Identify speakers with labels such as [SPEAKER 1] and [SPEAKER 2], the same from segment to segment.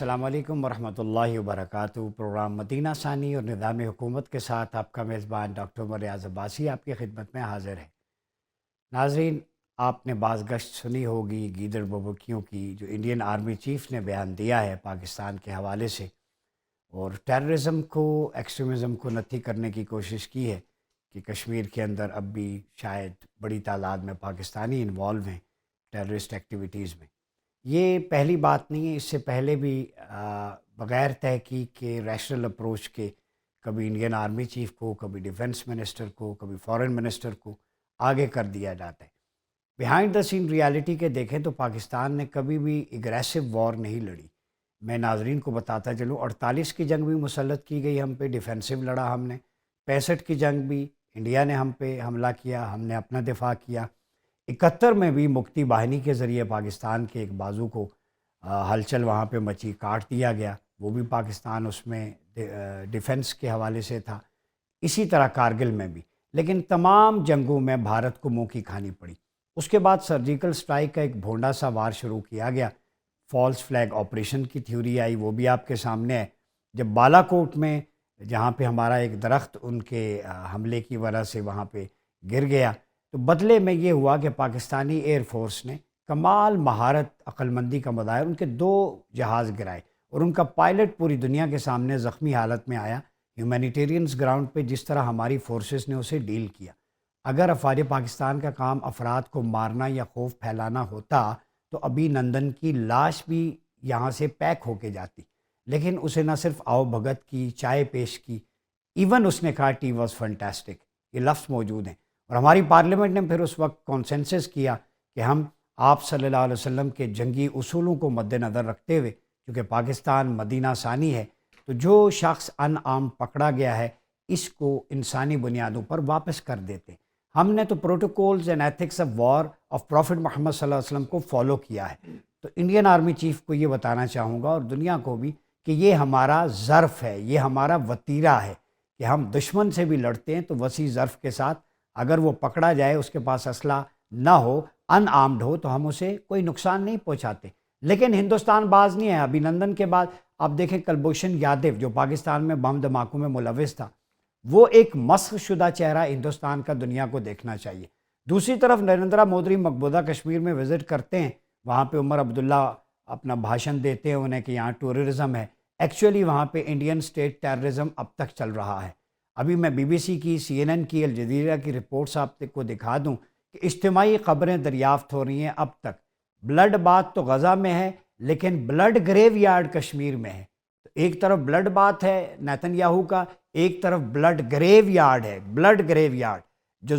[SPEAKER 1] السلام علیکم ورحمۃ اللہ وبرکاتہ۔ پروگرام مدینہ ثانی اور نظام حکومت کے ساتھ آپ کا میزبان ڈاکٹر عمر ریاض عباسی آپ کی خدمت میں حاضر ہے۔ ناظرین، آپ نے بعض گشت سنی ہوگی گیدڑ ببوکیوں کی، جو انڈین آرمی چیف نے بیان دیا ہے پاکستان کے حوالے سے، اور ٹیررزم کو، ایکسٹریمزم کو نتھی کرنے کی کوشش کی ہے کہ کشمیر کے اندر اب بھی شاید بڑی تعداد میں پاکستانی انوالو ہیں ٹیررسٹ ایکٹیویٹیز میں۔ یہ پہلی بات نہیں ہے، اس سے پہلے بھی بغیر تحقیق کے، ریشنل اپروچ کے، کبھی انڈین آرمی چیف کو، کبھی ڈیفنس منسٹر کو، کبھی فارن منسٹر کو آگے کر دیا جاتا ہے۔ بیہائنڈ دا سین ریالٹی کے دیکھیں تو پاکستان نے کبھی بھی اگریسو وار نہیں لڑی۔ میں ناظرین کو بتاتا چلوں، 48 کی جنگ بھی مسلط کی گئی ہم پہ، ڈیفینسو لڑا ہم نے۔ 65 کی جنگ بھی انڈیا نے ہم پہ حملہ کیا، ہم نے اپنا دفاع کیا۔ 71 میں بھی مکتی باہنی کے ذریعے پاکستان کے ایک بازو کو ہلچل وہاں پہ مچی، کاٹ دیا گیا، وہ بھی پاکستان اس میں ڈیفنس کے حوالے سے تھا۔ اسی طرح کارگل میں بھی، لیکن تمام جنگوں میں بھارت کو منہ کی کھانی پڑی۔ اس کے بعد سرجیکل سٹرائک کا ایک بھونڈا سا وار شروع کیا گیا، فالس فلیگ آپریشن کی تھیوری آئی، وہ بھی آپ کے سامنے ہے۔ جب بالا کوٹ میں، جہاں پہ ہمارا ایک درخت ان کے حملے کی وجہ سے وہاں پہ گر گیا، تو بدلے میں یہ ہوا کہ پاکستانی ایئر فورس نے کمال مہارت، عقل مندی کا مظاہر، ان کے 2 جہاز گرائے اور ان کا پائلٹ پوری دنیا کے سامنے زخمی حالت میں آیا۔ ہیومینیٹیرینز گراؤنڈ پہ جس طرح ہماری فورسز نے اسے ڈیل کیا، اگر افواج پاکستان کا کام افراد کو مارنا یا خوف پھیلانا ہوتا تو ابھی نندن کی لاش بھی یہاں سے پیک ہو کے جاتی، لیکن اسے نہ صرف آؤ بھگت کی، چائے پیش کی، ایون اس نے کہا ٹی واز فنٹاسٹک، یہ لفظ موجود ہیں۔ اور ہماری پارلیمنٹ نے پھر اس وقت کانسنسس کیا کہ ہم آپ صلی اللہ علیہ وسلم کے جنگی اصولوں کو مد نظر رکھتے ہوئے، کیونکہ پاکستان مدینہ ثانی ہے، تو جو شخص ان آرم پکڑا گیا ہے اس کو انسانی بنیادوں پر واپس کر دیتے۔ ہم نے تو protocols and ethics of war of prophet Muhammad صلی اللہ علیہ وسلم کو فالو کیا ہے۔ تو انڈین آرمی چیف کو یہ بتانا چاہوں گا، اور دنیا کو بھی، کہ یہ ہمارا ظرف ہے، یہ ہمارا وتیرہ ہے کہ ہم دشمن سے بھی لڑتے ہیں تو وسیع ظرف کے ساتھ، اگر وہ پکڑا جائے، اس کے پاس اسلحہ نہ ہو، ان آرمڈ ہو، تو ہم اسے کوئی نقصان نہیں پہنچاتے۔ لیکن ہندوستان باز نہیں ہے۔ ابھی نندن کے بعد آپ دیکھیں کلبھوشن یادو، جو پاکستان میں بم دھماکوں میں ملوث تھا، وہ ایک مسخ شدہ چہرہ ہندوستان کا دنیا کو دیکھنا چاہیے۔ دوسری طرف نریندرا مودی مقبوضہ کشمیر میں وزٹ کرتے ہیں، وہاں پہ عمر عبداللہ اپنا بھاشن دیتے ہیں انہیں کہ یہاں ٹورزم ہے، ایکچولی وہاں پہ انڈین سٹیٹ ٹیررزم اب تک چل رہا ہے۔ ابھی میں بی بی سی کی، سی این این کی، الجزیرہ کی رپورٹس آپ کو دکھا دوں کہ اجتماعی قبریں دریافت ہو رہی ہیں اب تک۔ بلڈ بات تو غزہ میں ہے، لیکن بلڈ گریو یارڈ کشمیر میں ہے۔ ایک طرف بلڈ بات ہے نیتن یاہو کا، ایک طرف بلڈ گریو یارڈ ہے، بلڈ گریو یارڈ، جو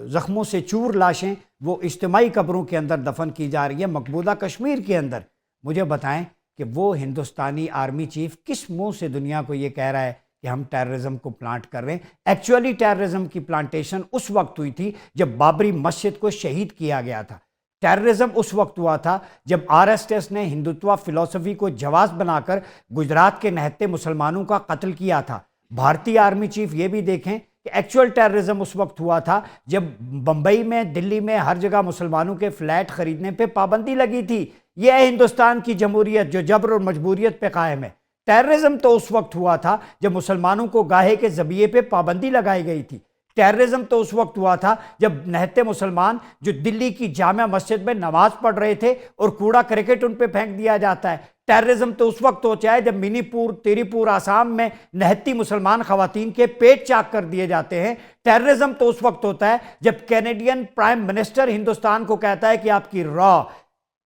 [SPEAKER 1] زخموں سے چور لاشیں وہ اجتماعی قبروں کے اندر دفن کی جا رہی ہے مقبوضہ کشمیر کے اندر۔ مجھے بتائیں کہ وہ ہندوستانی آرمی چیف کس منہ سے دنیا کو یہ کہہ رہا ہے کہ ہم ٹیررزم کو پلانٹ کر رہے ہیں؟ ایکچولی ٹیررزم کی پلانٹیشن اس وقت ہوئی تھی جب بابری مسجد کو شہید کیا گیا تھا۔ ٹیررزم اس وقت ہوا تھا جب آر ایس ایس نے ہندوتوا فلسفی کو جواز بنا کر گجرات کے نہتے مسلمانوں کا قتل کیا تھا۔ بھارتی آرمی چیف یہ بھی دیکھیں کہ ایکچوئل ٹیررزم اس وقت ہوا تھا جب بمبئی میں، دلی میں، ہر جگہ مسلمانوں کے فلیٹ خریدنے پہ پابندی لگی تھی۔ یہ ہے ہندوستان کی جمہوریت جو جبر اور مجبوریت پہ قائم ہے۔ ٹیررزم تو اس وقت ہوا تھا جب مسلمانوں کو گاہے کے ذبیحے پہ پابندی لگائی گئی تھی۔ ٹیررزم تو اس وقت ہوا تھا جب نہتے مسلمان جو دلی کی جامع مسجد میں نماز پڑھ رہے تھے اور کوڑا کرکٹ ان پہ پھینک دیا جاتا ہے۔ ٹیررزم تو اس وقت ہوتا ہے جب منی پور، تیری پور، آسام میں نہتی مسلمان خواتین کے پیٹ چاک کر دیے جاتے ہیں۔ ٹیررزم تو اس وقت ہوتا ہے جب کینیڈین پرائم منسٹر ہندوستان کو کہتا ہے کہ آپ کی را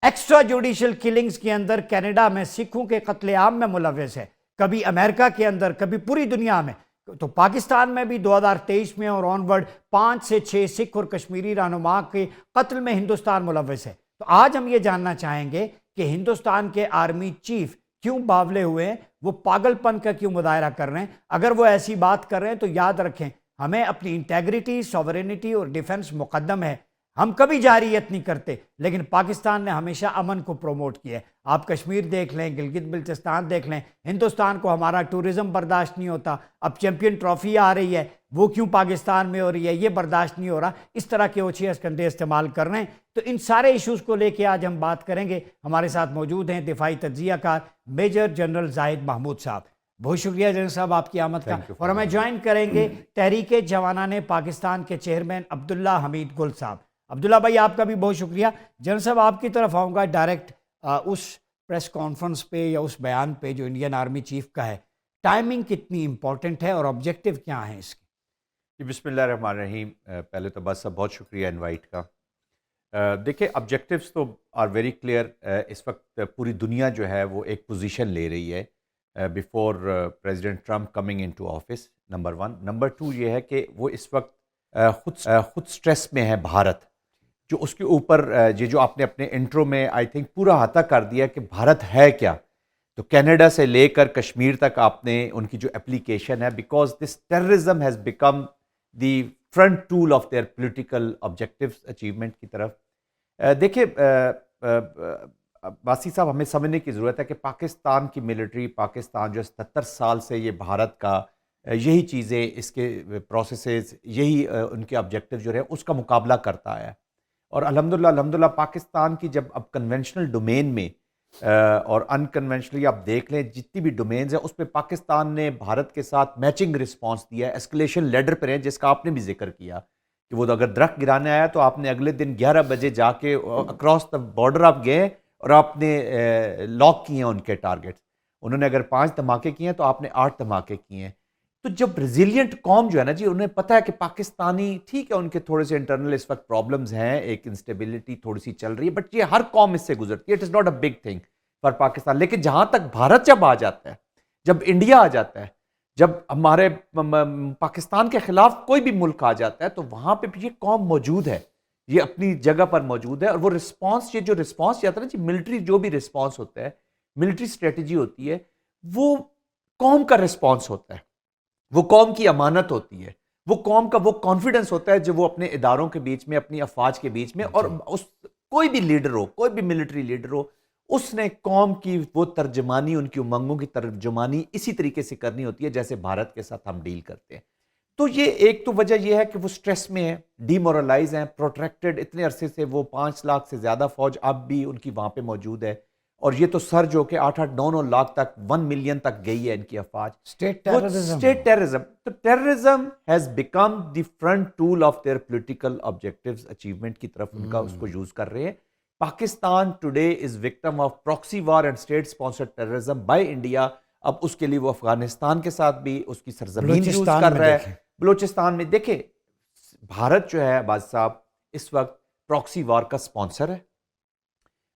[SPEAKER 1] ایکسٹرا جوڈیشل کلنگز کے اندر کینیڈا میں سکھوں کے قتل عام میں ملوث ہے، کبھی امریکہ کے اندر، کبھی پوری دنیا میں۔ تو پاکستان میں بھی 2023 میں اور آنورڈ 5 سے 6 سکھ اور کشمیری رہنما کے قتل میں ہندوستان ملوث ہے۔ تو آج ہم یہ جاننا چاہیں گے کہ ہندوستان کے آرمی چیف کیوں باولے ہوئے ہیں، وہ پاگل پن کا کیوں مظاہرہ کر رہے ہیں؟ اگر وہ ایسی بات کر رہے ہیں تو یاد رکھیں، ہمیں اپنی انٹیگریٹی، سوورینٹی اور ڈیفنس مقدم ہے۔ ہم کبھی جارحیت نہیں کرتے، لیکن پاکستان نے ہمیشہ امن کو پروموٹ کیا ہے۔ آپ کشمیر دیکھ لیں، گلگت بلتستان دیکھ لیں، ہندوستان کو ہمارا ٹورزم برداشت نہیں ہوتا۔ اب چیمپئن ٹرافی آ رہی ہے، وہ کیوں پاکستان میں ہو رہی ہے، یہ برداشت نہیں ہو رہا، اس طرح کے اوچھے اسکنڈے استعمال کر رہے ہیں. تو ان سارے ایشوز کو لے کے آج ہم بات کریں گے. ہمارے ساتھ موجود ہیں دفاعی تجزیہ کار میجر جنرل زاہد محمود صاحب. بہت شکریہ جنرل صاحب آپ کی آمد کا. اور ہمیں جوائن کریں گے تحریک جوانان پاکستان کے چیئرمین عبداللہ حمید گل صاحب. عبداللہ بھائی آپ کا بھی بہت شکریہ. جنرل صاحب آپ کی طرف آؤں گا ڈائریکٹ اس پریس کانفرنس پہ یا اس بیان پہ جو انڈین آرمی چیف کا ہے. ٹائمنگ کتنی امپورٹنٹ ہے اور آبجیکٹیو کیا ہیں اس کے؟
[SPEAKER 2] بسم اللہ الرحمن الرحیم. پہلے تو بس بہت شکریہ انوائٹ کا. دیکھیں آبجیکٹیوز تو آر ویری کلیئر. اس وقت پوری دنیا جو ہے وہ ایک پوزیشن لے رہی ہے before President Trump coming into office. Number 1. Number 2 یہ ہے کہ وہ اس وقت خود سٹریس میں ہے بھارت. جو اس کے اوپر یہ جو آپ نے اپنے انٹرو میں آئی تھنک پورا احاطہ کر دیا کہ بھارت ہے کیا. تو کینیڈا سے لے کر کشمیر تک آپ نے ان کی جو اپلیکیشن ہے, because this terrorism has become the front tool of their political objectives achievement کی طرف. دیکھیں باسی صاحب, ہمیں سمجھنے کی ضرورت ہے کہ پاکستان کی ملٹری, پاکستان جو 77 سال سے یہ بھارت کا یہی چیزیں, اس کے پروسیسز, یہی ان کے آبجیکٹیو جو رہے اس کا مقابلہ کرتا ہے. اور الحمدللہ پاکستان کی جب اب کنونشنل ڈومین میں اور ان کنونشنلی آپ دیکھ لیں جتنی بھی ڈومینز ہیں اس پہ پاکستان نے بھارت کے ساتھ میچنگ رسپانس دیا ہے. اسکلیشن لیڈر پر ہیں جس کا آپ نے بھی ذکر کیا کہ وہ اگر درخت گرانے آیا تو آپ نے اگلے دن 11 بجے جا کے اکراس دا بارڈر آپ گئے اور آپ نے لاک کیے ہیں ان کے ٹارگیٹس. انہوں نے اگر 5 دھماکے کیے ہیں تو آپ نے 8 دھماکے کیے ہیں. تو جب ریزیلینٹ قوم جو ہے نا جی, انہیں پتہ ہے کہ پاکستانی ٹھیک ہے ان کے تھوڑے سے انٹرنل اس وقت پرابلمز ہیں, ایک انسٹیبلٹی تھوڑی سی چل رہی ہے, بٹ یہ ہر قوم اس سے گزرتی ہے. It is not a big thing for Pakistan. لیکن جہاں تک بھارت جب آ جاتا ہے, جب انڈیا آ جاتا ہے, جب ہمارے پاکستان کے خلاف کوئی بھی ملک آ جاتا ہے, تو وہاں پہ بھی یہ قوم موجود ہے, یہ اپنی جگہ پر موجود ہے. اور وہ رسپانس, یہ جو رسپانس جاتا ہے نا جی, ملٹری جو بھی رسپانس ہوتا ہے, ملٹری اسٹریٹجی ہوتی ہے, وہ قوم کا رسپانس ہوتا ہے, وہ قوم کی امانت ہوتی ہے, وہ قوم کا وہ کانفیڈنس ہوتا ہے جو وہ اپنے اداروں کے بیچ میں, اپنی افواج کے بیچ میں, اور کوئی بھی لیڈر ہو, کوئی بھی ملٹری لیڈر ہو, اس نے قوم کی وہ ترجمانی, ان کی امنگوں کی ترجمانی اسی طریقے سے کرنی ہوتی ہے جیسے بھارت کے ساتھ ہم ڈیل کرتے ہیں. تو یہ ایک تو وجہ یہ ہے کہ وہ سٹریس میں ہیں, ڈی مورلائز ہیں, پروٹریکٹڈ اتنے عرصے سے, وہ 5 لاکھ سے زیادہ فوج اب بھی ان کی وہاں پہ موجود ہے, اور یہ تو سر جو کہ 8-8, 9-9 لاکھ تک 1 ملین تک گئی ہے ان کی افواج. State terrorism. تو terrorism has become the front tool of their political objectives achievement کی طرف ان کا اس کو یوز کر رہے ہیں. Pakistan today is victim of proxy war and state sponsored terrorism by India. اب اس کے لیے وہ افغانستان کے ساتھ بھی اس کی سرزمین یوز کر رہا ہے. بلوچستان میں دیکھیں, بھارت جو ہے باز صاحب اس وقت پراکسی وار کا سپانسر ہے.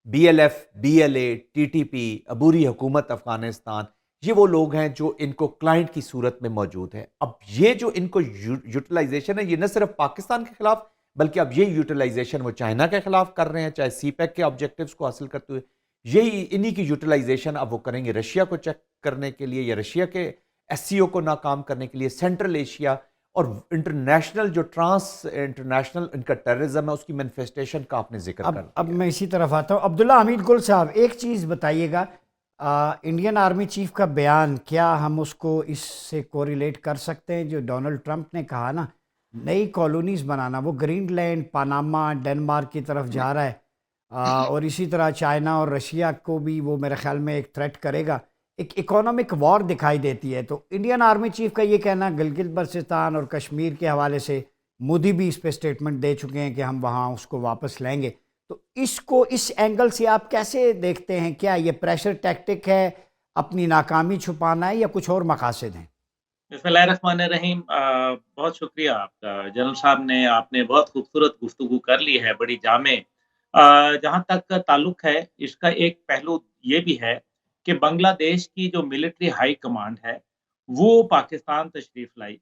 [SPEAKER 2] B L F, B L A, T T P, عبوری حکومت افغانستان, یہ وہ لوگ ہیں جو ان کو کلائنٹ کی صورت میں موجود ہے. اب یہ جو ان کو یوٹیلائزیشن ہے, یہ نہ صرف پاکستان کے خلاف بلکہ اب یہ یوٹیلائزیشن وہ چائنا کے خلاف کر رہے ہیں, چاہے سی پیک کے آبجیکٹیوز کو حاصل کرتے ہوئے. یہی انہی کی یوٹیلائزیشن اب وہ کریں گے رشیا کو چیک کرنے کے لیے, یا رشیا کے ایس سی او کو ناکام کرنے کے لیے. سینٹرل ایشیا اور انٹرنیشنل جو انٹرنیشنل ان کا ٹیررزم ہے, اس کی مینیفیسٹیشن کا آپ نے ذکر کر دیا.
[SPEAKER 1] اب میں اسی طرف آتا ہوں. عبداللہ حمید گل صاحب, ایک چیز بتائیے گا, انڈین آرمی چیف کا بیان, کیا ہم اس کو اس سے کوریلیٹ کر سکتے ہیں جو ڈونلڈ ٹرمپ نے کہا نا, نئی کالونیز بنانا, وہ گرین لینڈ, پاناما, ڈنمارک کی طرف جا رہا ہے, اور اسی طرح چائنا اور رشیا کو بھی وہ میرے خیال میں ایک تھریٹ کرے گا. ایک اکانومک وار دکھائی دیتی ہے. تو انڈین آرمی چیف کا یہ کہنا, گلگت بلتستان اور کشمیر کے حوالے سے مودی بھی اس پہ سٹیٹمنٹ دے چکے ہیں کہ ہم وہاں اس کو واپس لیں گے. تو اس کو اس اینگل سے آپ کیسے دیکھتے ہیں؟ کیا یہ پریشر ٹیکٹک ہے, اپنی ناکامی چھپانا ہے, یا کچھ اور مقاصد ہیں؟
[SPEAKER 3] بسم اللہ الرحمن الرحیم. بہت شکریہ آپ کا جنرل صاحب نے, آپ نے بہت خوبصورت گفتگو کر لی ہے, بڑی جامع. جہاں تک تعلق ہے اس کا, ایک پہلو یہ بھی ہے کہ بنگلہ دیش کی جو ملٹری ہائی کمانڈ ہے وہ پاکستان تشریف لائی,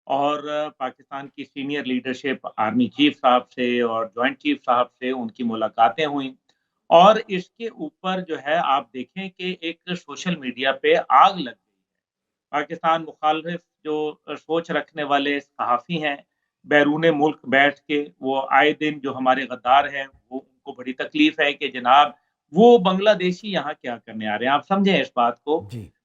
[SPEAKER 3] اور پاکستان کی سینئر لیڈرشپ, آرمی چیف صاحب سے اور جوائنٹ چیف صاحب سے ان کی ملاقاتیں ہوئیں. اور اس کے اوپر جو ہے آپ دیکھیں کہ ایک سوشل میڈیا پہ آگ لگ گئی ہے. پاکستان مخالف جو سوچ رکھنے والے صحافی ہیں بیرون ملک بیٹھ کے, وہ آئے دن جو ہمارے غدار ہیں, وہ ان کو بڑی تکلیف ہے کہ جناب وہ بنگلہ دیشی یہاں کیا کرنے آ رہے ہیں. آپ سمجھیں اس بات کو,
[SPEAKER 1] جی.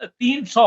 [SPEAKER 3] 300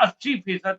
[SPEAKER 3] 80%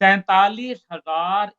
[SPEAKER 3] 47,000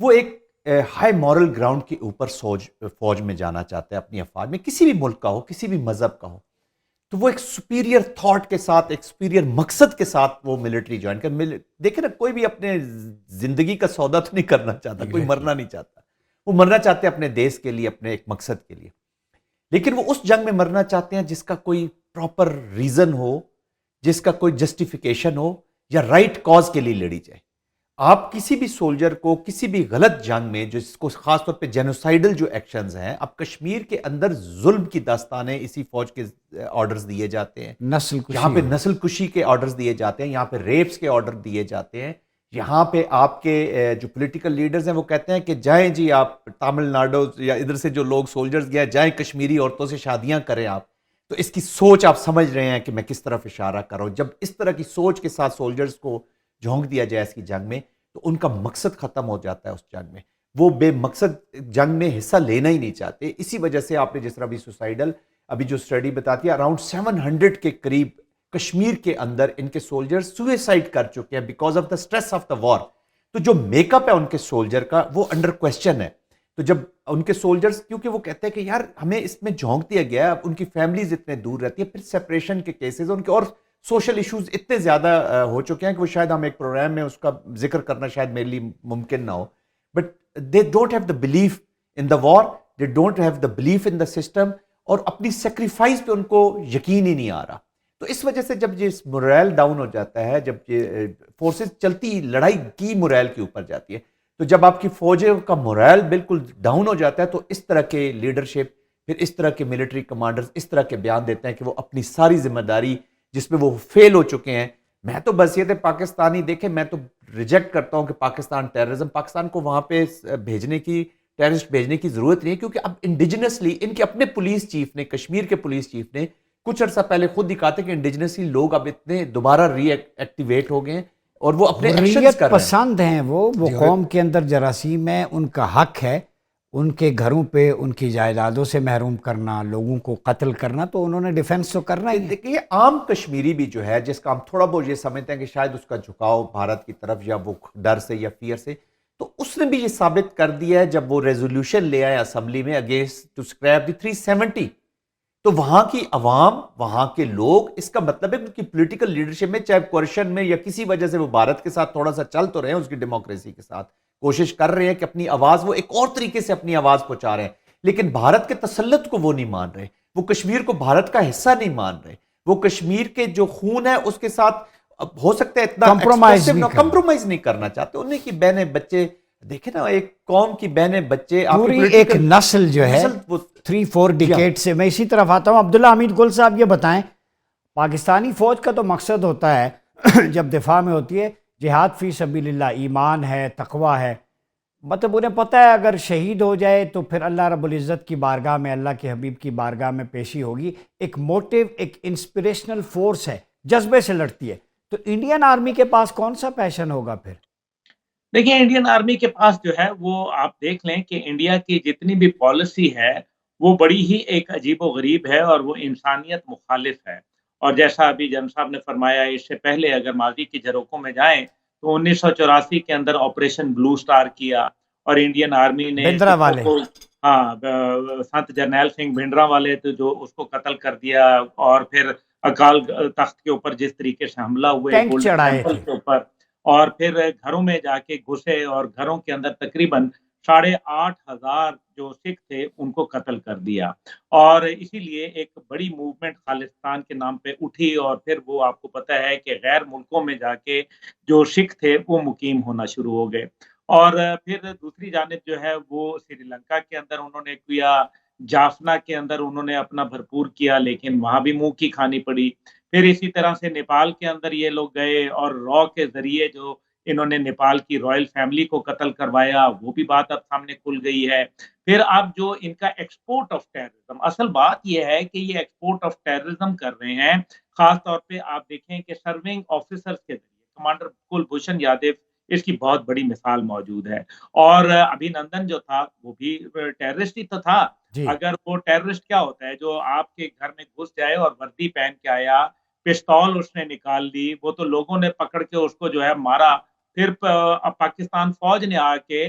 [SPEAKER 2] وہ ایک ہائی مورل گراؤنڈ کے اوپر فوج میں جانا چاہتا ہے اپنی افواج میں، کسی بھی ملک کا ہو، کسی بھی مذہب کا ہو، تو وہ ایک سپیریئر تھاٹ کے ساتھ، ایک سپیریئر مقصد کے ساتھ وہ ملٹری جوائن کر. دیکھیں نا، کوئی بھی اپنے زندگی کا سودا تو نہیں کرنا چاہتا، کوئی مرنا نہیں چاہتا. وہ مرنا چاہتے ہیں اپنے دیش کے لیے، اپنے ایک مقصد کے لیے، لیکن وہ اس جنگ میں مرنا چاہتے ہیں جس کا کوئی پراپر ریزن ہو، جس کا کوئی جسٹیفیکیشن ہو، یا رائٹ کاز کے لیے لڑی جائے. آپ کسی بھی سولجر کو کسی بھی غلط جنگ میں، جس کو خاص طور پہ جینوسائیڈل جو ایکشنز ہیں، اب کشمیر کے اندر ظلم کی داستانیں اسی فوج کے آرڈرز دیے جاتے ہیں،
[SPEAKER 1] نسل
[SPEAKER 2] یہاں پہ
[SPEAKER 1] کشی
[SPEAKER 2] نسل کشی کے آرڈرز دیے جاتے ہیں، یہاں پہ ریپس کے آرڈر دیے جاتے ہیں، یہاں پہ آپ کے جو پولیٹیکل لیڈرز ہیں وہ کہتے ہیں کہ جائیں جی آپ تامل ناڈو یا ادھر سے جو لوگ سولجرز گیا، جائیں کشمیری عورتوں سے شادیاں کریں آپ. تو اس کی سوچ آپ سمجھ رہے ہیں کہ میں کس طرف اشارہ کر رہا ہوں. جب اس طرح کی سوچ کے ساتھ سولجرز کو جھونک دیا جائے اس کی جنگ میں، تو ان کا مقصد ختم ہو جاتا ہے اس جنگ میں. وہ بے مقصد جنگ میں حصہ لینا ہی نہیں چاہتے. اسی وجہ سے آپ نے جس طرح بھی سوسائڈل ابھی جو اسٹڈی بتاتی ہے، اراؤنڈ 700 کے قریب کشمیر کے اندر ان کے سولجر سوئسائڈ کر چکے ہیں because of the stress of the war. تو جو میک اپ ہے ان کے سولجر کا وہ انڈر کوسچن ہے. تو جب ان کے سولجرز، کیونکہ وہ کہتے ہیں کہ یار ہمیں اس میں جھونک دیا گیا ہے، اب ان کی فیملیز اتنے دور رہتی ہیں، پھر سیپریشن کے کیسز ان کے اور سوشل ایشوز اتنے زیادہ ہو چکے ہیں کہ وہ شاید ہم ایک پروگرام میں اس کا ذکر کرنا شاید میرے لیے ممکن نہ ہو. But they don't have the belief in the war, they don't have the belief in the system, اور اپنی سیکریفائس پہ ان کو یقین ہی نہیں آ رہا. تو اس وجہ سے جب یہ موریل ڈاؤن ہو جاتا ہے، جب یہ فورسز چلتی لڑائی کی موریل کے اوپر جاتی ہے، تو جب آپ کی فوجوں کا موریل بالکل ڈاؤن ہو جاتا ہے، تو اس طرح کے لیڈرشپ، پھر اس طرح کے ملٹری کمانڈرز اس طرح کے بیان دیتے ہیں کہ وہ اپنی ساری ذمہ داری جس میں وہ فیل ہو چکے ہیں. میں تو بس یہ تھے پاکستانی، دیکھیں میں تو ریجیکٹ کرتا ہوں کہ پاکستان ٹیررزم، پاکستان کو وہاں پہ بھیجنے کی، ٹیررسٹ بھیجنے کی ضرورت نہیں ہے، کیونکہ اب انڈیجنسلی ان کے اپنے پولیس چیف نے، کشمیر کے پولیس چیف نے کچھ عرصہ پہلے خود دکھا تھے کہ انڈیجنسلی لوگ اب اتنے دوبارہ ری ایکٹیویٹ ہو گئے ہیں اور وہ اپنے ایکشنز
[SPEAKER 1] حریت
[SPEAKER 2] کر رہے ہیں.
[SPEAKER 1] پسند ہیں، وہ قوم کے اندر جراثیم ہے، ان کا حق ہے ان کے گھروں پہ ان کی جائیدادوں سے محروم کرنا، لوگوں کو قتل کرنا، تو انہوں نے ڈیفنس تو کرنا ہی ہے.
[SPEAKER 2] دیکھیے عام کشمیری بھی جو ہے، جس کا ہم تھوڑا بہت یہ سمجھتے ہیں کہ شاید اس کا جھکاؤ بھارت کی طرف یا وہ ڈر سے یا فیئر سے، تو اس نے بھی یہ ثابت کر دیا ہے جب وہ ریزولوشن لے آئے اسمبلی میں اگینسٹ ٹو اسکریپ دی 370. تو وہاں کی عوام، وہاں کے لوگ، اس کا مطلب ہے ان کی پولیٹیکل لیڈرشپ میں، چاہے کوئرشن میں یا کسی وجہ سے وہ بھارت کے ساتھ تھوڑا سا چل تو رہے ہیں، اس کی ڈیموکریسی کے ساتھ کوشش کر رہے ہیں کہ اپنی آواز، وہ ایک اور طریقے سے اپنی آواز پہنچا رہے ہیں، لیکن بھارت کے تسلط کو وہ نہیں مان رہے، وہ کشمیر کو بھارت کا حصہ نہیں مان رہے، وہ کشمیر کے جو خون ہے اس کے ساتھ ہو سکتا ہے اتنا کمپرومائز نہیں کرنا چاہتے. انہیں کی بہنیں بچے، دیکھیں نا ایک قوم کی بہنیں بچے،
[SPEAKER 1] پوری ایک نسل جو ہے 3-4 ڈیکیڈ سے. میں اسی طرف آتا ہوں. عبداللہ حمید گل صاحب یہ بتائیں، پاکستانی فوج کا تو مقصد ہوتا ہے جب دفاع میں ہوتی ہے جہاد فی سبیل اللہ، ایمان ہے، تقوی ہے، مطلب انہیں پتہ ہے اگر شہید ہو جائے تو پھر اللہ رب العزت کی بارگاہ میں، اللہ کے حبیب کی بارگاہ میں پیشی ہوگی. ایک موٹیو، ایک انسپریشنل فورس ہے، جذبے سے لڑتی ہے. تو انڈین آرمی کے پاس کون سا پیشن ہوگا پھر؟
[SPEAKER 3] دیکھیں انڈین آرمی کے پاس جو ہے وہ آپ دیکھ لیں کہ انڈیا کی جتنی بھی پالیسی ہے وہ بڑی ہی ایک عجیب و غریب ہے اور وہ انسانیت مخالف ہے. اور جیسا ابھی جن صاحب نے فرمایا، اس سے پہلے اگر ماضی کی جھروکوں میں جائیں تو 1984 کے اندر آپریشن بلو سٹار کیا اور انڈین آرمی نے
[SPEAKER 1] بندرا والے،
[SPEAKER 3] سنت جرنیل سنگھ بھنڈرا والے تو جو اس کو قتل کر دیا، اور پھر اکال تخت کے اوپر جس طریقے سے حملہ ہوئے،
[SPEAKER 1] ٹینک
[SPEAKER 3] گولڈن
[SPEAKER 1] چڑھائے
[SPEAKER 3] ٹیمپل
[SPEAKER 1] تھے.
[SPEAKER 3] کے اوپر، اور پھر گھروں میں جا کے گھسے اور گھروں کے اندر تقریباً 8,500 جو سکھ تھے ان کو قتل کر دیا. اور اسی لیے ایک بڑی موومنٹ خالصتان کے نام پہ اٹھی، اور پھر وہ آپ کو پتہ ہے کہ غیر ملکوں میں جا کے جو سکھ تھے وہ مقیم ہونا شروع ہو گئے. اور پھر دوسری جانب جو ہے وہ سری لنکا کے اندر انہوں نے کیا، جافنا کے اندر انہوں نے اپنا بھرپور کیا، لیکن وہاں بھی منہ کی کھانی پڑی. پھر اسی طرح سے نیپال کے اندر یہ لوگ گئے اور را کے ذریعے جو انہوں نے نیپال کی رائل فیملی کو قتل کروایا، وہ بھی بات اب سامنے کھل گئی ہے. پھر اب جو ان کا ایکسپورٹ آف ٹیررزم، اصل بات یہ ہے کہ یہ ایکسپورٹ آف ٹیررزم کر رہے ہیں. خاص طور پہ آپ دیکھیں کہ سرونگ آفیسرز کے ذریعے کمانڈر کلبھوشن یادو اس کی بہت بڑی مثال موجود ہے. اور ابھی نندن جو تھا وہ بھی ٹیررسٹ ہی تو تھا.
[SPEAKER 1] جی
[SPEAKER 3] اگر وہ ٹیررسٹ کیا ہوتا ہے؟ جو آپ کے گھر میں گھس جائے اور وردی پہن کے آیا، پستول اس نے نکال لی، وہ تو لوگوں نے پکڑ کے اس کو جو ہے مارا. پھر پاکستان فوج نے آ کے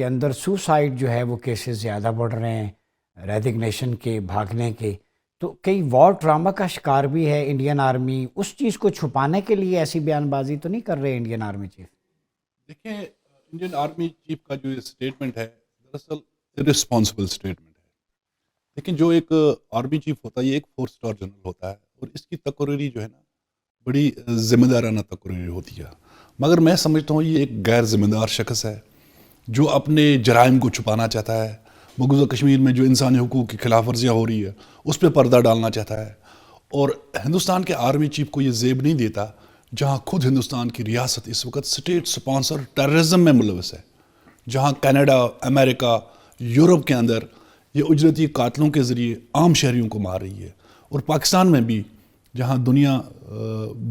[SPEAKER 1] کے اندر سوسائڈ جو ہے وہ کیسز زیادہ بڑھ رہے ہیں، ریزگنیشن کے، بھاگنے کے، تو کئی وار ڈرامہ کا شکار بھی ہے انڈین آرمی. اس چیز کو چھپانے کے لیے ایسی بیان بازی تو نہیں کر رہے انڈین آرمی چیف؟
[SPEAKER 4] دیکھیں انڈین آرمی چیف کا جو اسٹیٹمنٹ ہے دراصل رسپانسبل اسٹیٹمنٹ ہے. لیکن جو ایک آرمی چیف ہوتا ہے یہ ایک 4 اسٹار جنرل ہوتا ہے اور اس کی تقرری جو ہے نا بڑی ذمہ دارانہ تقرری ہوتی ہے. مگر میں سمجھتا ہوں یہ ایک غیر ذمہ دار شخص ہے جو اپنے جرائم کو چھپانا چاہتا ہے. مقبوضہ کشمیر میں جو انسانی حقوق کی خلاف ورزیاں ہو رہی ہے اس پہ پردہ ڈالنا چاہتا ہے. اور ہندوستان کے آرمی چیف کو یہ زیب نہیں دیتا جہاں خود ہندوستان کی ریاست اس وقت اسٹیٹ سپانسر ٹیررزم میں ملوث ہے، جہاں کینیڈا، امریکہ، یورپ کے اندر یہ اجرتی قاتلوں کے ذریعے عام شہریوں کو مار رہی ہے. اور پاکستان میں بھی جہاں دنیا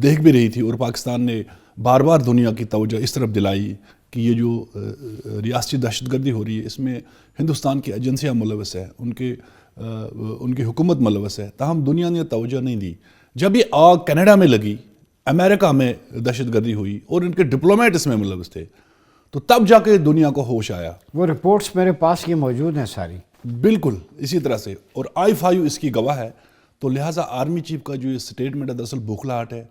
[SPEAKER 4] دیکھ بھی رہی تھی اور پاکستان نے بار بار دنیا کی توجہ اس طرف دلائی کہ یہ جو ریاستی دہشت گردی ہو رہی ہے اس میں ہندوستان کی ایجنسیاں ملوث ہیں، ان کی حکومت ملوث ہے، تاہم دنیا نے توجہ نہیں دی. جب یہ آگ کینیڈا میں لگی، امریکہ میں دہشت گردی ہوئی اور ان کے ڈپلومیٹ اس میں ملوث تھے، تو تب جا کے دنیا کو ہوش آیا.
[SPEAKER 1] وہ رپورٹس میرے پاس یہ موجود ہیں ساری.
[SPEAKER 4] بالکل اسی طرح سے، اور I5 اس کی گواہ ہے. تو لہٰذا آرمی چیف کا جو یہ اسٹیٹمنٹ ہے دراصل بوکھلاہٹ ہے،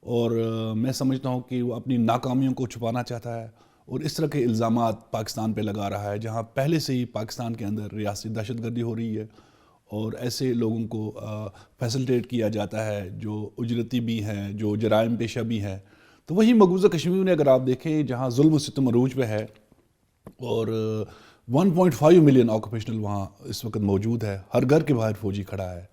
[SPEAKER 4] اور میں سمجھتا ہوں کہ وہ اپنی ناکامیوں کو چھپانا چاہتا ہے اور اس طرح کے الزامات پاکستان پہ لگا رہا ہے جہاں پہلے سے ہی پاکستان کے اندر ریاستی دہشت گردی ہو رہی ہے اور ایسے لوگوں کو فیسلٹیٹ کیا جاتا ہے جو اجرتی بھی ہیں، جو جرائم پیشہ بھی ہیں. تو وہی مقبوضہ کشمیر میں اگر آپ دیکھیں جہاں ظلم و ستم عروج پہ ہے اور 1.5 ملین آکوپیشنل وہاں اس وقت موجود ہے، ہر گھر کے باہر فوجی کھڑا ہے،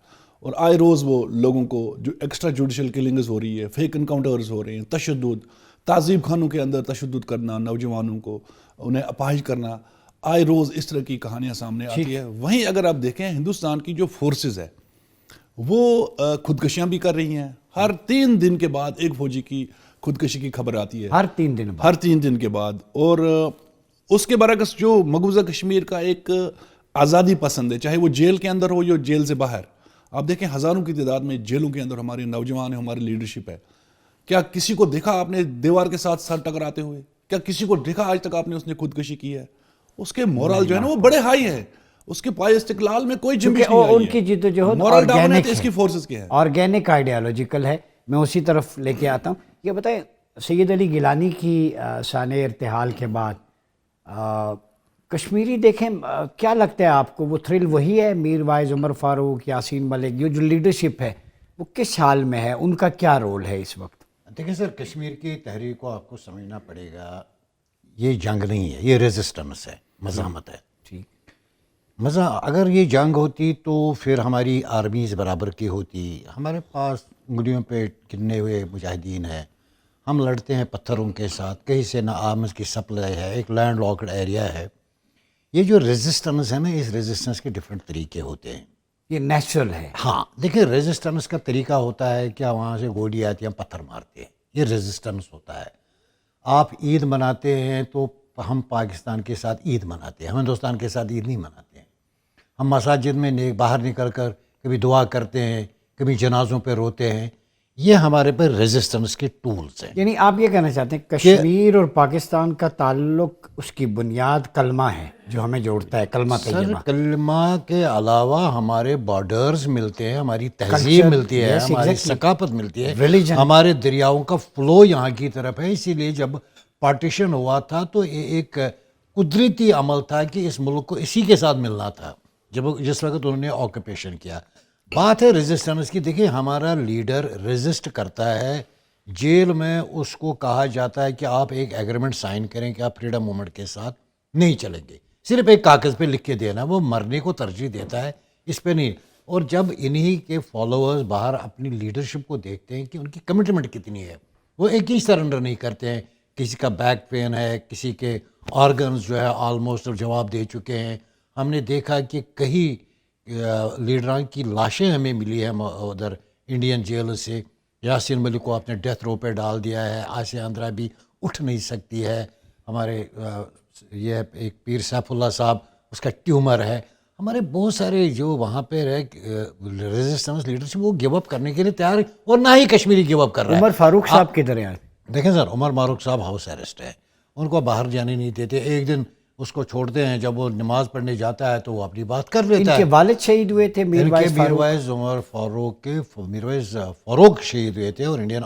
[SPEAKER 4] اور آئے روز وہ لوگوں کو جو ایکسٹرا جوڈیشل کلنگز ہو رہی ہے، فیک انکاؤنٹرز ہو رہے ہیں، تشدد، تعذیب خانوں کے اندر تشدد کرنا، نوجوانوں کو انہیں اپاہج کرنا، آئے روز اس طرح کی کہانیاں سامنے آتی ہے. وہیں اگر آپ دیکھیں ہندوستان کی جو فورسز ہے وہ خودکشیاں بھی کر رہی ہیں. ہر 3 دن کے بعد ایک فوجی کی خودکشی کی خبر آتی ہے،
[SPEAKER 1] ہر 3 دن بعد.
[SPEAKER 4] ہر 3 دن کے بعد. اور اس کے برعکس جو مقبوضہ کشمیر کا ایک آزادی پسند ہے، چاہے وہ جیل کے اندر ہو یا جیل سے باہر، آپ دیکھیں ہزاروں کی تعداد میں جیلوں کے اندر ہمارے نوجوان ہیں، ہماری لیڈرشپ ہے. کیا کسی کو دیکھا آپ نے دیوار کے ساتھ سر ٹکراتے ہوئے؟ کیا کسی کو دیکھا آج تک آپ نے اس نے خودکشی کی ہے؟ اس کے مورال جو ہے نا وہ بڑے ہائی ہے، اس کے پائے استقلال میں کوئی جنبش نہیں آئی ہے.
[SPEAKER 1] ان کی جدوجہد
[SPEAKER 4] مورل ڈاؤن ہے
[SPEAKER 1] آرگینک
[SPEAKER 4] تو اس کی فورسز کے ہیں،
[SPEAKER 1] آرگینک آئیڈیالوجیکل ہے. میں اسی طرف لے کے آتا ہوں. یہ بتائیں سید علی گیلانی کی سانح ارتحال کے بعد کشمیری دیکھیں کیا لگتا ہے آپ کو، وہ تھرل وہی ہے؟ میر وائز، عمر فاروق، یاسین ملک، یہ جو لیڈرشپ ہے وہ کس حال میں ہے؟ ان کا کیا رول ہے اس وقت؟
[SPEAKER 5] دیکھیں سر، کشمیر کی تحریک کو آپ کو سمجھنا پڑے گا، یہ جنگ نہیں ہے، یہ ریزسٹنس ہے، مزاحمت ہے.
[SPEAKER 1] ٹھیک،
[SPEAKER 5] اگر یہ جنگ ہوتی تو پھر ہماری آرمیز برابر کی ہوتی. ہمارے پاس انگلیوں پہ گنے ہوئے مجاہدین ہیں، ہم لڑتے ہیں پتھروں کے ساتھ، کہیں سے نہ آرمز کی سپلائی ہے، ایک لینڈ لاکڈ ایریا ہے. یہ جو ریزسٹنس ہے نا، اس ریزسٹنس کے ڈفرینٹ طریقے ہوتے ہیں.
[SPEAKER 1] یہ نیچرل ہے.
[SPEAKER 5] ہاں دیکھیں، ریزسٹنس کا طریقہ ہوتا ہے کہ وہاں سے گولی آتی ہے، ہم پتھر مارتے ہیں، یہ ریزسٹنس ہوتا ہے. آپ عید مناتے ہیں تو ہم پاکستان کے ساتھ عید مناتے ہیں، ہم ہندوستان کے ساتھ عید نہیں مناتے ہیں. ہم مساجد میں باہر نکل کر کبھی دعا کرتے ہیں، کبھی جنازوں پہ روتے ہیں. یہ ہمارے پہ ریزسٹنس کے ٹولز ہیں.
[SPEAKER 1] یعنی آپ یہ کہنا چاہتے ہیں کشمیر اور پاکستان کا تعلق، اس کی بنیاد کلمہ ہے جو ہمیں جوڑتا ہے، کلمہ
[SPEAKER 5] سر
[SPEAKER 1] طیبہ.
[SPEAKER 5] کلمہ کے علاوہ ہمارے بارڈرز ملتے ہیں، ہماری تہذیب ملتی ہے، ہماری ثقافت ملتی ہے، ہمارے دریاؤں کا فلو یہاں کی طرف ہے. اسی لیے جب پارٹیشن ہوا تھا تو ایک قدرتی عمل تھا کہ اس ملک کو اسی کے ساتھ ملنا تھا جس وقت انہوں نے آکوپیشن کیا. بات ہے ریزسٹنس کی. دیکھیں ہمارا لیڈر ریزسٹ کرتا ہے، جیل میں اس کو کہا جاتا ہے کہ آپ ایک ایگریمنٹ سائن کریں کہ آپ فریڈم موومنٹ کے ساتھ نہیں چلیں گے، صرف ایک کاغذ پہ لکھ کے دینا. وہ مرنے کو ترجیح دیتا ہے، اس پہ نہیں. اور جب انہی کے فالوورز باہر اپنی لیڈرشپ کو دیکھتے ہیں کہ ان کی کمٹمنٹ کتنی ہے، وہ ایک ہی سرنڈر نہیں کرتے ہیں. کسی کا بیک پین ہے، کسی کے آرگنز جو ہے آلموسٹ جواب دے چکے ہیں. ہم نے دیکھا کہ کئی لیڈران کی لاشیں ہمیں ملی ہیں ادھر انڈین جیل سے. یاسین ملک کو آپ نے ڈیتھ رو پہ ڈال دیا ہے، آسیہ اندرا بھی اٹھ نہیں سکتی ہے. ہمارے یہ ایک پیر سیف اللہ صاحب، اس کا ٹیومر ہے. ہمارے بہت سارے جو وہاں پہ ریزسٹنس لیڈرشپ وہ گیو اپ کرنے کے لیے تیار ہے، اور نہ ہی کشمیری گیو اپ کر رہا ہے.
[SPEAKER 1] عمر فاروق صاحب کدھر ہیں؟
[SPEAKER 5] دیکھیں سر، عمر فاروق صاحب ہاؤس اریسٹ ہے، ان کو باہر جانے نہیں دیتے. ایک دن اس کو چھوڑتے ہیں، جب وہ نماز پڑھنے جاتا ہے تو وہ اپنی بات کر
[SPEAKER 1] ان
[SPEAKER 5] لیتا
[SPEAKER 1] کے
[SPEAKER 5] ہے.
[SPEAKER 1] والد شہید ہوئے تھے، میر
[SPEAKER 5] ان کے
[SPEAKER 1] وائس فاروق.
[SPEAKER 5] میروائز عمر فاروق کے میروائز فاروق شہید ہوئے تھے، اور انڈین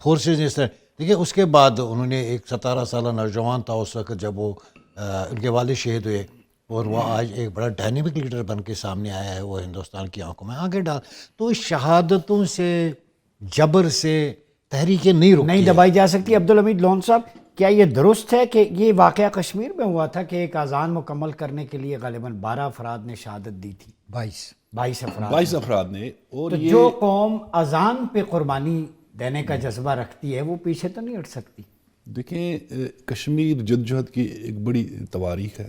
[SPEAKER 5] فورسز نے اس طرح. دیکھیے اس کے بعد انہوں نے ایک 17 سالہ نوجوان تھا اس وقت جب وہ ان کے والد شہید ہوئے، اور وہ آج ایک بڑا ڈائنامک لیڈر بن کے سامنے آیا ہے، وہ ہندوستان کی آنکھوں میں آگے ڈال. تو اس شہادتوں سے، جبر سے تحریکیں نہیں
[SPEAKER 1] نہیں
[SPEAKER 5] رکتی
[SPEAKER 1] دبائی جا سکتی. عبدالحمید لون صاحب، کیا یہ درست ہے کہ یہ واقعہ کشمیر میں ہوا تھا کہ ایک اذان مکمل کرنے کے لیے غالباً 12 افراد نے شہادت دی تھی؟ 22 افراد.
[SPEAKER 4] 22 افراد نے. اور
[SPEAKER 1] تو
[SPEAKER 4] یہ
[SPEAKER 1] جو قوم اذان پہ قربانی دینے کا جذبہ رکھتی ہے وہ پیچھے تو نہیں ہٹ سکتی.
[SPEAKER 4] دیکھیں کشمیر جدوجہد کی ایک بڑی تواریخ ہے،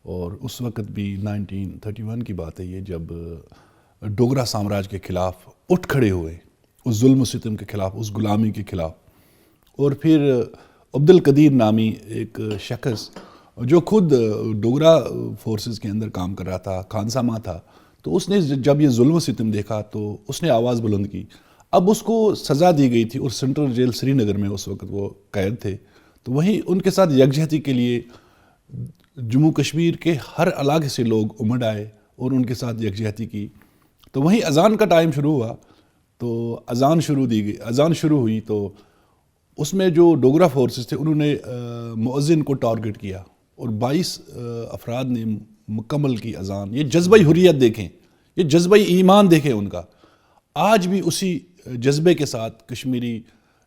[SPEAKER 4] اور اس وقت بھی 1931 کی بات ہے یہ، جب ڈوگرا سامراج کے خلاف اٹھ کھڑے ہوئے، اس ظلم و ستم کے خلاف، اس غلامی کے خلاف. اور پھر عبد القدیر نامی ایک شخص جو خود ڈوگرا فورسز کے اندر کام کر رہا تھا، خانسامہ تھا، تو اس نے جب یہ ظلم و ستم دیکھا تو اس نے آواز بلند کی. اب اس کو سزا دی گئی تھی، اور سینٹرل جیل سری نگر میں اس وقت وہ قید تھے. تو وہیں ان کے ساتھ یکجہتی کے لیے جموں کشمیر کے ہر علاقے سے لوگ امڑ آئے اور ان کے ساتھ یکجہتی کی. تو وہیں اذان کا ٹائم شروع ہوا، تو اذان شروع ہوئی، تو اس میں جو ڈوگرا فورسز تھے انہوں نے مؤذن کو ٹارگٹ کیا، اور 22 افراد نے مکمل کی اذان. یہ جذبہ حریت دیکھیں، یہ جذبہ ایمان دیکھیں ان کا. آج بھی اسی جذبے کے ساتھ کشمیری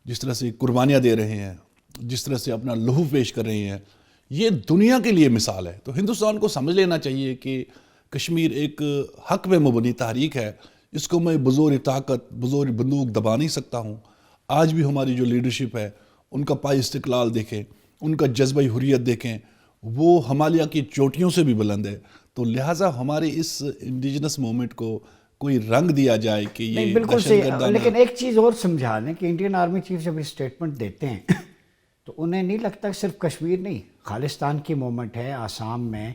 [SPEAKER 4] جس طرح سے قربانیاں دے رہے ہیں، جس طرح سے اپنا لہو پیش کر رہے ہیں، یہ دنیا کے لیے مثال ہے. تو ہندوستان کو سمجھ لینا چاہیے کہ کشمیر ایک حق میں مبنی تحریک ہے. اس کو میں بزور طاقت، بزور بندوق دبا نہیں سکتا ہوں. آج بھی ہماری جو لیڈرشپ ہے ان کا پائے استقلال دیکھیں، ان کا جذبہ حریت دیکھیں، وہ ہمالیہ کی چوٹیوں سے بھی بلند ہے. تو لہٰذا ہمارے اس انڈیجنس موومنٹ کو کوئی رنگ دیا جائے کہ
[SPEAKER 1] نہیں
[SPEAKER 4] یہ
[SPEAKER 1] بالکل
[SPEAKER 4] دہشت
[SPEAKER 1] صحیح.
[SPEAKER 4] گردانہ.
[SPEAKER 1] لیکن ایک چیز اور سمجھا دیں کہ انڈین آرمی چیف جب اسٹیٹمنٹ دیتے ہیں تو انہیں نہیں لگتا کہ صرف کشمیر نہیں، خالصتان کی موومنٹ ہے آسام میں،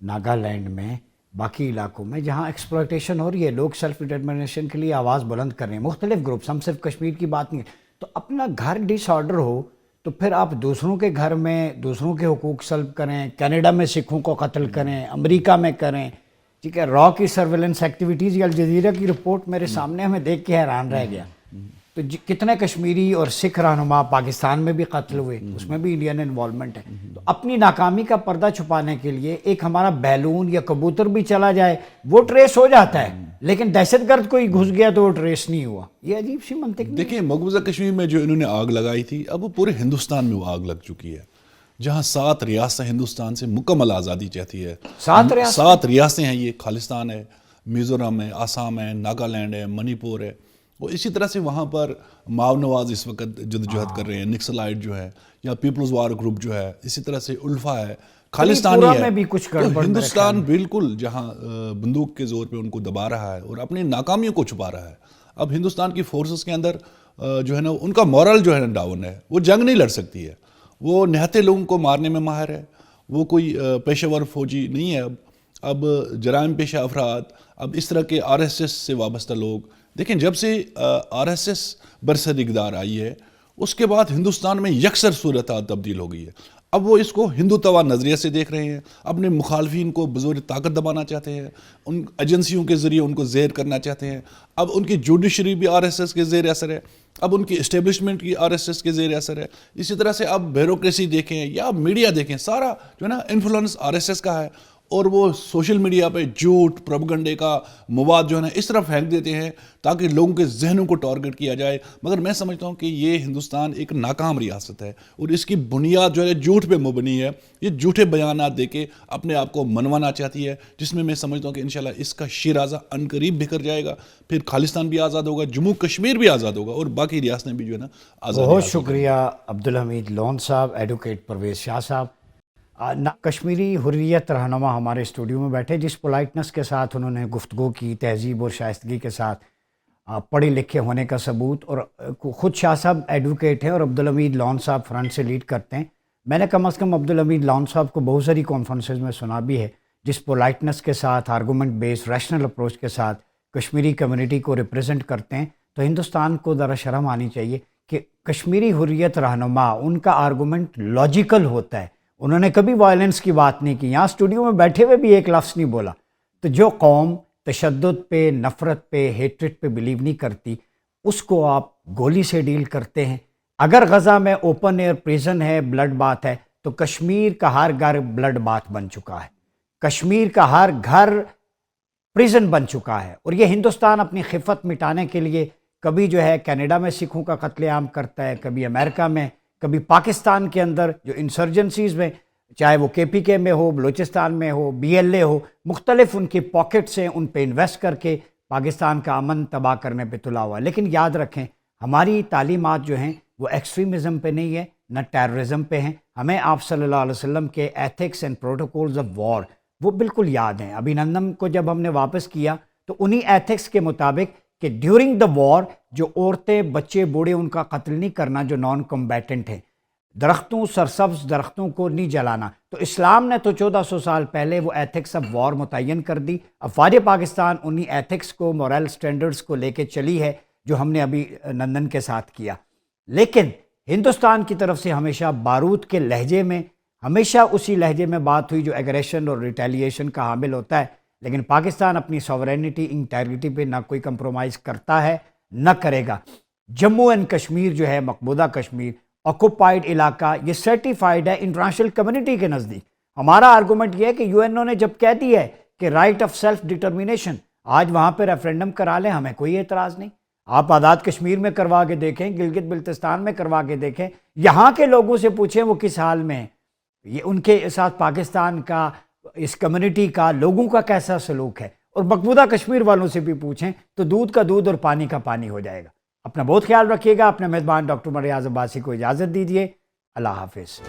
[SPEAKER 1] ناگالینڈ میں، باقی علاقوں میں جہاں ایکسپلائٹیشن ہو رہی ہے، لوگ سیلف ڈٹرمنیشن کے لیے آواز بلند کر رہے ہیں، مختلف گروپس. ہم صرف کشمیر کی بات نہیں. تو اپنا گھر ڈس آرڈر ہو تو پھر آپ دوسروں کے گھر میں دوسروں کے حقوق سلب کریں، کینیڈا میں سکھوں کو قتل کریں، امریکہ میں کریں. ٹھیک ہے، را کی سرویلنس ایکٹیویٹیز، یا الجزیرہ کی رپورٹ میرے سامنے، ہمیں دیکھ کے حیران رہ گیا. تو کتنے کشمیری اور سکھ رہنما پاکستان میں بھی قتل ہوئے، اس میں بھی انڈین انوالومنٹ ہے. تو اپنی ناکامی کا پردہ چھپانے کے لیے ایک ہمارا بیلون یا کبوتر بھی چلا جائے وہ ٹریس ہو جاتا ہے، لیکن دہشت گرد کوئی گھس گیا تو وہ ٹریس نہیں ہوا. یہ عجیب سی منطق نہیں؟
[SPEAKER 4] دیکھیں مقبوضہ کشمیر میں جو انہوں نے آگ لگائی تھی، اب وہ پورے ہندوستان میں وہ آگ لگ چکی ہے، جہاں 7 ریاستیں ہندوستان سے مکمل آزادی چاہتی ہے. 7 ریاستیں ہیں، یہ خالصتان ہے، میزورم ہے، آسام ہے، ناگالینڈ ہے، منی پور ہے. وہ اسی طرح سے وہاں پر ماؤ نواز اس وقت جدوجہد کر رہے ہیں، نکسلائٹ جو ہے، یا پیپلز وار گروپ جو ہے، اسی طرح سے الفا ہے، خالصتانی ہے. تو ہندوستان بالکل جہاں بندوق کے زور پہ ان کو دبا رہا ہے اور اپنی ناکامیوں کو چھپا رہا ہے. اب ہندوستان کی فورسز کے اندر جو ہے نا ان کا مورل جو ہے نا ڈاؤن ہے، وہ جنگ نہیں لڑ سکتی ہے، وہ نہتے لوگوں کو مارنے میں ماہر ہے، وہ کوئی پیشہ ور فوجی نہیں ہے. اب جرائم پیشہ افراد، اب اس طرح کے آر ایس ایس سے وابستہ لوگ دیکھیں، جب سے آر ایس ایس برسر اقتدار آئی ہے اس کے بعد ہندوستان میں یکسر صورتحال تبدیل ہو گئی ہے. اب وہ اس کو ہندوتوا نظریے سے دیکھ رہے ہیں، اپنے مخالفین کو بزور طاقت دبانا چاہتے ہیں، ان ایجنسیوں کے ذریعے ان کو زیر کرنا چاہتے ہیں. اب ان کی جوڈیشری بھی آر ایس ایس کے زیر اثر ہے، اب ان کی اسٹیبلشمنٹ کی آر ایس ایس کے زیر اثر ہے. اسی طرح سے اب بیوروکریسی دیکھیں یا میڈیا دیکھیں، سارا جو ہے نا انفلوئنس آر ایس ایس کا ہے، اور وہ سوشل میڈیا پہ جھوٹ پروپیگنڈے کا مواد جو ہے نا اس طرح پھینک دیتے ہیں تاکہ لوگوں کے ذہنوں کو ٹارگٹ کیا جائے. مگر میں سمجھتا ہوں کہ یہ ہندوستان ایک ناکام ریاست ہے، اور اس کی بنیاد جو ہے جھوٹ پہ مبنی ہے. یہ جھوٹے بیانات دے کے اپنے آپ کو منوانا چاہتی ہے، جس میں سمجھتا ہوں کہ انشاءاللہ اس کا شیرازہ عنقریب بکھر جائے گا. پھر خالصتان بھی آزاد ہوگا، جموں کشمیر بھی آزاد ہوگا، اور باقی ریاستیں بھی جو ہے نا آزاد.
[SPEAKER 1] بہت شکریہ عبدالحمید لون صاحب، ایڈوکیٹ پرویز شاہ صاحب. کشمیری حریت رہنما ہمارے اسٹوڈیو میں بیٹھے، جس پولائٹنس کے ساتھ انہوں نے گفتگو کی، تہذیب اور شائستگی کے ساتھ، پڑھے لکھے ہونے کا ثبوت. اور خود شاہ صاحب ایڈوکیٹ ہیں اور عبدالحمید لون صاحب فرنٹ سے لیڈ کرتے ہیں. میں نے کم از کم عبدالحمید لون صاحب کو بہت ساری کانفرنسز میں سنا بھی ہے، جس پولائٹنس کے ساتھ، آرگومنٹ بیس ریشنل اپروچ کے ساتھ کشمیری کمیونٹی کو ریپرزینٹ کرتے ہیں. تو ہندوستان کو ذرا شرم آنی چاہیے کہ کشمیری حریت رہنما، ان کا آرگومنٹ لاجیکل ہوتا ہے، انہوں نے کبھی وائلنس کی بات نہیں کی, یہاں اسٹوڈیو میں بیٹھے ہوئے بھی ایک لفظ نہیں بولا. تو جو قوم تشدد پہ, نفرت پہ, ہیٹرٹ پہ بلیو نہیں کرتی, اس کو آپ گولی سے ڈیل کرتے ہیں. اگر غزہ میں اوپن ایئر پریزن ہے, بلڈ بات ہے, تو کشمیر کا ہر گھر بلڈ بات بن چکا ہے. کشمیر کا ہر گھر پریزن بن چکا ہے. اور یہ ہندوستان اپنی خفت مٹانے کے لیے کبھی جو ہے کینیڈا میں سکھوں کا قتل عام کرتا ہے, کبھی امریکہ میں, کبھی پاکستان کے اندر جو انسرجنسیز میں, چاہے وہ KPK میں ہو, بلوچستان میں ہو, BLA ہو, مختلف ان کی پاکٹس ہیں, ان پہ انویسٹ کر کے پاکستان کا امن تباہ کرنے پہ تلا ہوا ہے. لیکن یاد رکھیں ہماری تعلیمات جو ہیں وہ ایکسٹریمزم پہ نہیں ہے, نہ ٹیررزم پہ ہیں. ہمیں آپ صلی اللہ علیہ وسلم کے ethics and protocols of war وہ بالکل یاد ہیں. ابھی نندم کو جب ہم نے واپس کیا تو انہی ایتھکس کے مطابق کہ ڈیورنگ دا وار جو عورتیں, بچے, بوڑھے, ان کا قتل نہیں کرنا جو نان کمبیٹنٹ ہیں, درختوں, سرسبز درختوں کو نہیں جلانا. تو اسلام نے تو 1400 سال پہلے وہ ایتھکس آف وار متعین کر دی. افواج پاکستان انہی ایتھکس کو, مورل سٹینڈرڈز کو لے کے چلی ہے جو ہم نے ابھی نندن کے ساتھ کیا. لیکن ہندوستان کی طرف سے ہمیشہ بارود کے لہجے میں, ہمیشہ اسی لہجے میں بات ہوئی جو ایگریشن اور ریٹیلیشن کا حامل ہوتا ہے. لیکن پاکستان اپنی سوورینٹی, انٹیگریٹی پہ نہ کوئی کمپرومائز کرتا ہے, نہ کرے گا. جموں اینڈ کشمیر جو ہے, مقبوضہ کشمیر, آکوپائڈ علاقہ, یہ سرٹیفائڈ ہے انٹرنیشنل کمیونٹی کے نزدیک. ہمارا آرگومنٹ یہ ہے کہ UN نے جب کہہ دی ہے کہ رائٹ آف سیلف ڈٹرمینیشن, آج وہاں پہ ریفرینڈم کرا لیں, ہمیں کوئی اعتراض نہیں. آپ آزاد کشمیر میں کروا کے دیکھیں, گلگت بلتستان میں کروا کے دیکھیں, یہاں کے لوگوں سے پوچھیں وہ کس حال میں ہیں, یہ ان کے ساتھ پاکستان کا, اس کمیونٹی کا, لوگوں کا کیسا سلوک ہے. اور مقبوضہ کشمیر والوں سے بھی پوچھیں تو دودھ کا دودھ اور پانی کا پانی ہو جائے گا. اپنا بہت خیال رکھیے گا. اپنے میزبان ڈاکٹر مریاض عباسی کو اجازت دیجیے. اللہ حافظ.